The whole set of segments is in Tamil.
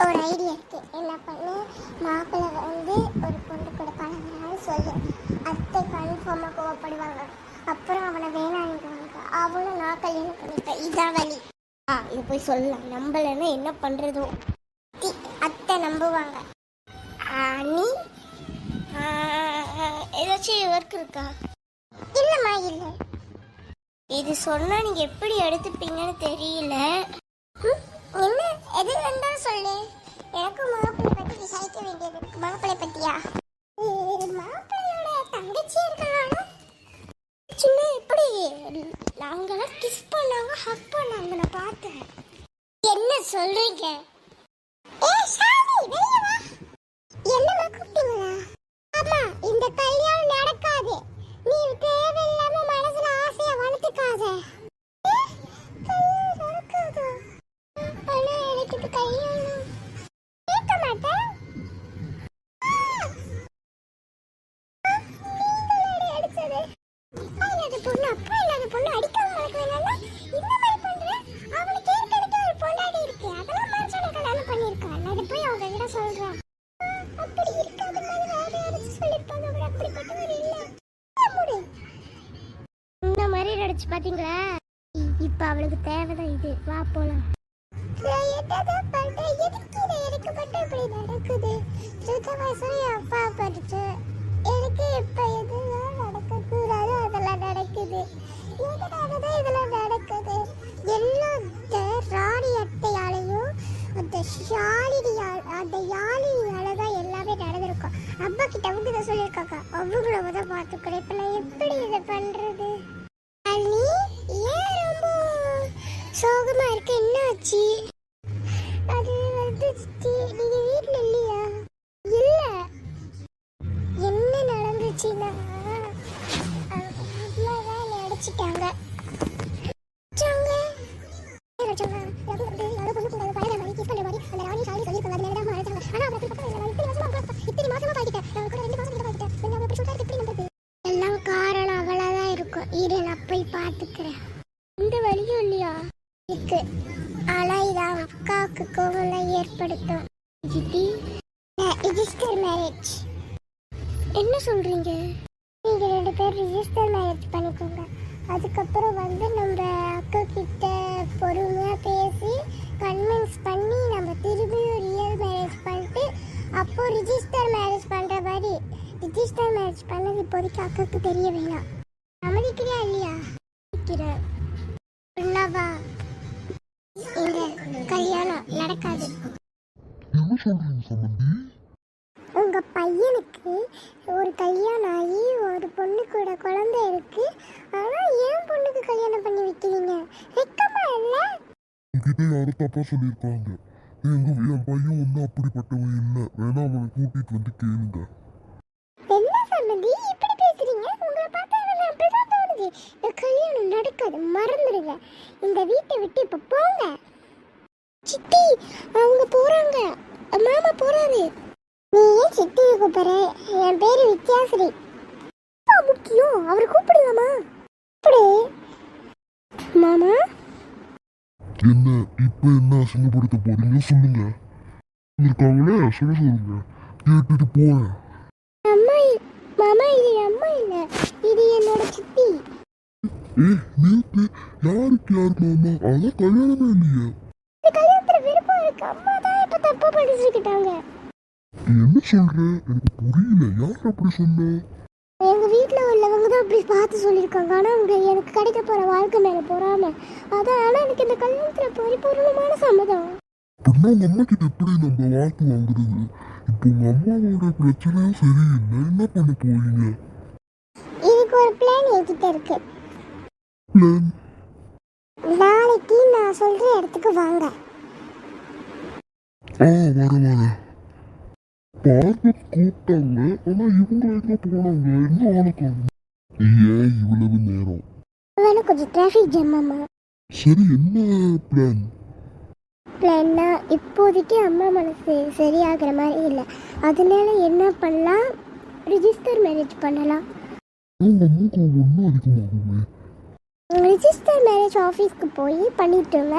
ஒரு ஐடியா இருக்கு. என்ன பண்ணு, மாப்பிள்ளை வந்து ஒரு பொண்ணு கூட பழகுறான்னு சொல்லு. அத்தை கன்ஃபார்மாக கோவப்படுவாங்க. அப்புறம் அவனை வேணாங்கிடுவாங்க. அவனும் நான் கல்யாணம் பண்ணிப்பேன். இதான் வழி. இது போய் சொல்லலாம். நம்பலைன்னா என்ன பண்ணுறதோ. அத்தை நம்புவாங்க. நீ ஏதாச்சும் ஒர்க் இருக்கா? இல்லைம்மா இல்லை. இது சொன்னால் நீங்கள் எப்படி எடுத்துப்பீங்கன்னு தெரியல. என்ன எது வேண்டாம் சொல்லு. எனக்கும் மாப்பிள்ளை பற்றி விசாரிக்க வேண்டியது. மாப்பிள்ளை பற்றியா? மாப்பிள்ளையோட தங்கச்சி இருக்காங்க. சின்ன எப்படி நாங்களாம் கிஸ் பண்ணாங்க, ஹக் பண்ணாங்க, நான் பார்த்தேன். என்ன சொல்றீங்க? என்னமா கூப்பிட்டீங்களா? ஆமா, இந்த கல்யாணம் நடக்காது. நீ தேவையில்லாம மனசுல ஆசையை வளர்த்துக்காத. பாத்தீங்களா? இப்ப அவளுக்கு தேவைதான் இது. வா போலாம். அப்பா படிச்சு எனக்கு இப்ப எதுவும் நடக்கக்கூடாது அதெல்லாம் நடக்குது. எதனாலதான் இதெல்லாம் நடக்குது? எல்லாம் ராணி அட்டையாலையும் அந்த யாழினியாலதான் எல்லாமே நடந்திருக்கும். அப்பா கிட்ட வந்து இதை சொல்லியிருக்காக்கா. அவங்கள தான் பார்த்துக்கிறேன். இப்ப நான் எப்படி இதை பண்றது? ஏன் ரொம்ப சோகமா இருக்கு? என்ன ஆச்சு? அது வந்து நீங்க வீட்டுல இல்லையா? இல்ல. என்ன நடந்துச்சுன்னா அடிச்சிட்டாங்க. எல்லாம் காரணம் அவளாதான் இருக்கும். இரு, நான் போய் பாத்துக்கிறேன். இந்த வழியும் இல்லையா? இருக்கு. ஆனா இது அக்காவுக்கு கோவம் ஏற்படுத்தும். Register marriage. என்ன சொல்றீங்க? நீங்க 2 பேர் ரிஜிஸ்டர் மேரேஜ் பண்ணிக்கோங்க. அதுக்கப்புறம் வந்து நம்ம அக்கா கிட்ட பொறுமையா பேசி கன்வின்ஸ் பண்ணி நம்ம திரும்பியும் ரியல் மேரேஜ் பண்ணிட்டு அப்போ ரிஜிஸ்டர் மேரேஜ் பண்ற மாதிரி. ரிஜிஸ்டர் மேரேஜ் பண்ணது இப்போதைக்கு அக்காவுக்கு தெரிய வேணாம். சம்மதிக்கிறியா இல்லையா? வா. இந்த கல்யாணம் நடக்காது. என்ன சொல்றீங்க சம்பந்தி? உங்க பையனுக்கு ஒரு கல்யாணம் ஆகி ஒரு பொண்ணு கூட குழந்தை இருக்கு. ஆனா ஏன் பொண்ணுக்கு கல்யாணம் பண்ணி வைக்கிறீங்க? வெக்கமா இல்ல? உங்ககிட்ட யாரும் தப்பா சொல்லியிருக்காங்க. என் பையன் ஒன்றும் அப்படிப்பட்டவன் இல்லை. வேணா அவனை கூட்டிட்டு வந்து கேளுங்க. என்ன சம்பந்தி இப்படி பேசுறீங்க? உங்களை பார்த்தா அப்படிதான் தோணுது. இந்த கல்யாணம் நடக்காது, மறந்துடுங்க. இந்த வீட்டை விட்டு இப்ப போங்க. சித்தி அவங்க போறாங்க. மாமா போறாரு. நீ ஏன் சித்தி கூப்பிடுற? என் பேரு வித்யாஸ்ரீ. முக்கியம் அவர் கூப்பிடுங்கம்மா. கூப்பிடு மாமா. என்ன இப்ப என்ன அசிங்கப்படுத்த போறீங்க? சொல்லுங்க. இருக்காங்களே சொல்லுங்க, கேட்டுட்டு போறேன். அம்மா மாமா, இது அம்மா இல்ல, இது என்னோட சித்தி. நேத்து யாருக்கு மாமா? அதான் கல்யாணமே இல்லையே. கல்யாணத்துல விருப்பம் இருக்கு. அம்மா தான் இப்ப தப்பா படிச்சுக்கிட்டாங்க. என்ன சொல்ற? எனக்கு புரியல. யார் அப்படி சொன்னா? எங்க வீட்டுல உள்ளவங்க தான் அப்படி பார்த்து சொல்லியிருக்காங்க. ஆனா எனக்கு கிடைக்க போற வாழ்க்கை மேல போறாம அதான். ஆனா எனக்கு இந்த கல்யாணத்துல பரிபூர்ணமான சம்மதம். அப்படின்னா உங்க அம்மா கிட்ட எப்படி நம்ம வாக்கு வாங்குறது? இப்போ உங்க அம்மாவோட பிரச்சனையும் சரியில்லை. என்ன பண்ண போறீங்க? இதுக்கு ஒரு பிளான் என்கிட்ட இருக்கு. பிளான்? நாளைக்கு நான் சொல்ற இடத்துக்கு வாங்க. வர பார்க்க கூப்பிட்டாங்க. ஆனா இவங்க எங்க போனாங்க? என்ன ஆளுக்காங்க? ஏன் இவ்வளவு நேரம்? கொஞ்சம் டிராஃபிக் ஜாம். சரி, என்ன பிளான்? பிளான்னா இப்போதைக்கு அம்மா மனசு சரியாகிற மாதிரி இல்லை. அதனால என்ன பண்ணலாம்? ரிஜிஸ்டர் மேரேஜ் பண்ணலாம். உங்க அம்மாக்கு ஒன்றும் அதிகமாகுமே. ரிஜிஸ்டர் மேரேஜ் ஆஃபீஸ்க்கு போய் பண்ணிட்டோங்க.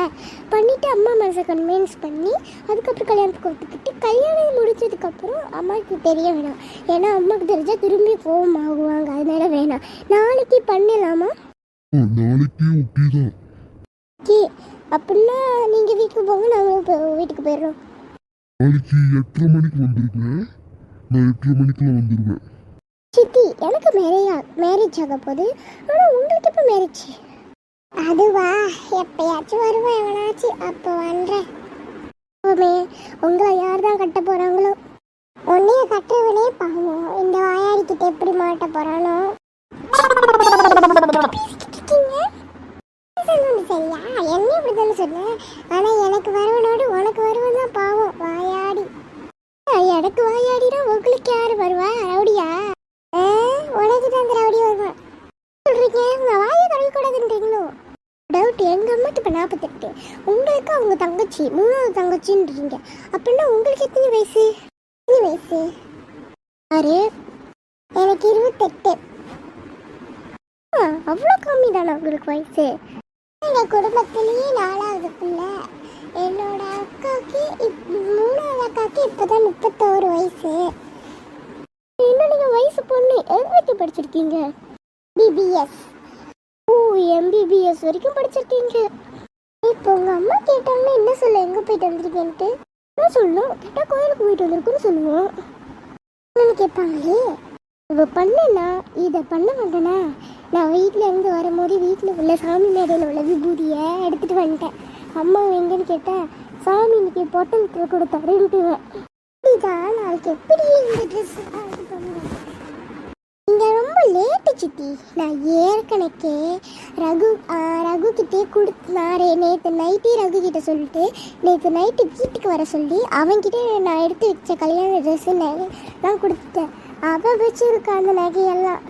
பண்ணிவிட்டு அம்மா மனசை கன்வின்ஸ் பண்ணி அதுக்கப்புறம் கல்யாணத்துக்கு ஒத்துக்கிட்டு கல்யாணம் முடிச்சதுக்கப்புறம் அம்மாவுக்கு தெரிய வேணாம். ஏன்னா அம்மாவுக்கு தெரிஞ்சால் திரும்பி கோவம் ஆகுவாங்க. அதனால வேணாம். நாளைக்கு பண்ணிடலாமா? நாளைக்கே ஓகே தான். ஓகே அப்படின்னா நீங்கள் வீட்டுக்கு போங்க, நாங்களும் வீட்டுக்கு போயிடுறோம். நாளைக்கு 8:30 மணிக்கு வந்துருங்க. நான் 8:30 மணிக்கெல்லாம் வந்துடுவேன். சித்தி எனக்கு மேரேஜ் ஆக போகுது. ஆனால் உங்களுக்கு எப்போ மேரேஜ்? அதுவா, எப்பயாச்சும் வருவேன் எவனாச்சு, அப்போ வந்துடுறேன். உங்களை யார் தான் கட்ட போகிறாங்களோ? உன்னைய கட்டுறவனே பாவம், இந்த வாயாடிக்கிட்ட எப்படி மாட்ட போகிறானோ? சரியா, என்ன இப்படிதானே சொன்னேன். ஆனால் எனக்கு வருவனோடு உனக்கு வருவன் தான் பாவம் வாயாடி. எனக்கு வாயாடினா உங்களுக்கு யார் வருவா? ரவுடியா? உனக்கு தான் அந்த ரவுடி வருவான் சொல்றீங்க. உங்க வாயை கழுவிக்கூடாதுன்றீங்களோ? டவுட். எங்கள் அம்மாக்கு இப்போ 48, உங்களுக்கு அவங்க தங்கச்சி 3வது தங்கச்சின்றீங்க. அப்படின்னா உங்களுக்கு எத்தனை வயசு? யாரு? எனக்கு 28. அவ்வளோ கம்மி தானே உங்களுக்கு வயசு? எங்கள் குடும்பத்திலேயே 4வது பிள்ளை. என்னோட அக்காவுக்கு 3வது அக்காவுக்கு இப்போ தான் 31 வயசு. இன்னும் நீங்கள் வயசு பொண்ணு. எங்கே படிச்சிருக்கீங்க? பிபிஎஸ். ஓ, எம்பிபிஎஸ் வரைக்கும் படிச்சிருக்கீங்க. இப்போ உங்கள் அம்மா கேட்டாங்கன்னா என்ன சொல்ல, எங்கே போயிட்டு வந்திருக்கேன்ட்டு என்ன சொல்லணும்? கேட்டால் கோயிலுக்கு போயிட்டு வந்திருக்குன்னு சொல்லுவோம். என்னன்னு கேட்பாங்களே. இவ பண்ணனா இதை பண்ண மாட்டேனா? நான் வீட்டில் இருந்து வரும்போது வீட்டில் உள்ள சாமி மேடையில் உள்ள விபூதியை எடுத்துகிட்டு வந்துட்டேன். அம்மா எங்கன்னு கேட்டேன். சாமி இன்னைக்கு பொட்டலத்தில் கொடுத்தாருன்ட்டுவேன். இதுதான் நாளைக்கு எப்படி இந்த ட்ரெஸ் இங்கே ரொம்ப லேட்டு சித்தி. நான் ஏற்கனவே ரகு கிட்டே கொடுத்தாரு. நேற்று நைட்டே ரகு கிட்ட சொல்லிட்டு நேற்று நைட்டு வீட்டுக்கு வர சொல்லி அவன்கிட்ட நான் எடுத்து வச்ச கல்யாண ட்ரெஸ்ஸு நகைலாம் கொடுத்துட்டேன். அவன் வச்சுருக்க அந்த நகையெல்லாம்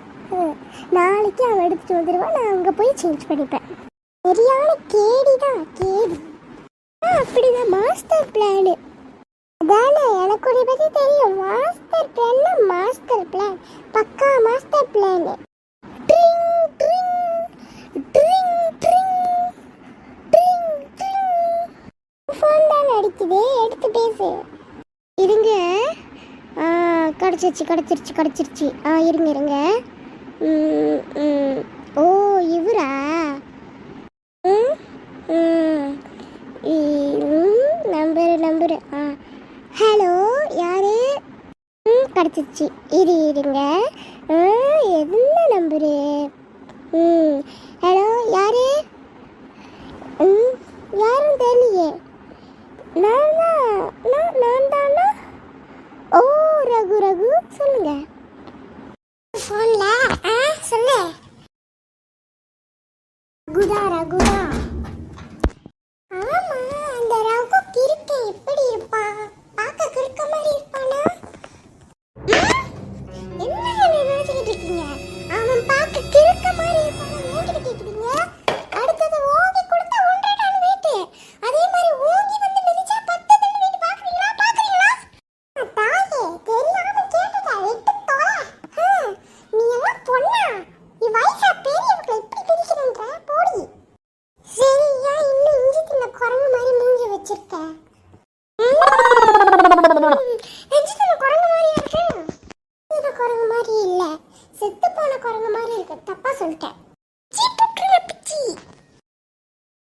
நாளைக்கு அவன் எடுத்துகிட்டு வந்துடுவான். நான் அங்கே போய் சேஞ்ச் பண்ணிப்பேன். சரியான கேடி தான், கேடி. அப்படிதான் மாஸ்டர் பிளானு அதானே. எனக்கு உடைய பற்றி தெரியும். மாஸ்டர் பிளான்னா மாஸ்டர் பிளான், பக்கா மாஸ்டர் பிளானு. ஃபோன் தான் அடிக்குது, எடுத்து பேசு. இருங்க. கிடச்சிருச்சு. இருங்க. ஓ, இவரா? நம்பரு. ஹலோ, யாரு? கிடச்சிருச்சு. இருங்க. என்ன நம்பரு? ஹலோ, யாரு? யாரும் தெரியலையே. நான் தானா? ஓ, ரகு சொல்லுங்க. ஃபோன்ல சொல்லு. ரகுதா. ஆமா, அந்த ரகு கிறுக்க எப்படி இருப்பான்? பார்க்க கிறுக்க மாதிரி இருப்பானா? என்ன நினைச்சுக்கிட்டு இருக்கீங்க? அவன் பார்க்க கிறுக்க மாதிரி இருப்பானா? என்கிட்ட கேக்குறீங்க? அடுத்தது ஓங்கி கொடுத்தா 1.5 டன் வெயிட். அதே மாதிரி ஓங்கி வந்து மிதிச்சா 10 டன் வெயிட். பாக்குறீங்களா? தாயே, தெரியாம கேட்டுட்டா. எட்டு தோலை. நீ எல்லாம் பொண்ணா? நீ வயசா பெரியவங்களை இப்படி பிரிக்கணுன்ற போடி. சரியா, இன்னும் இஞ்சி தின்ன குரங்கு மாதிரி மூஞ்சி வச்சிருக்க.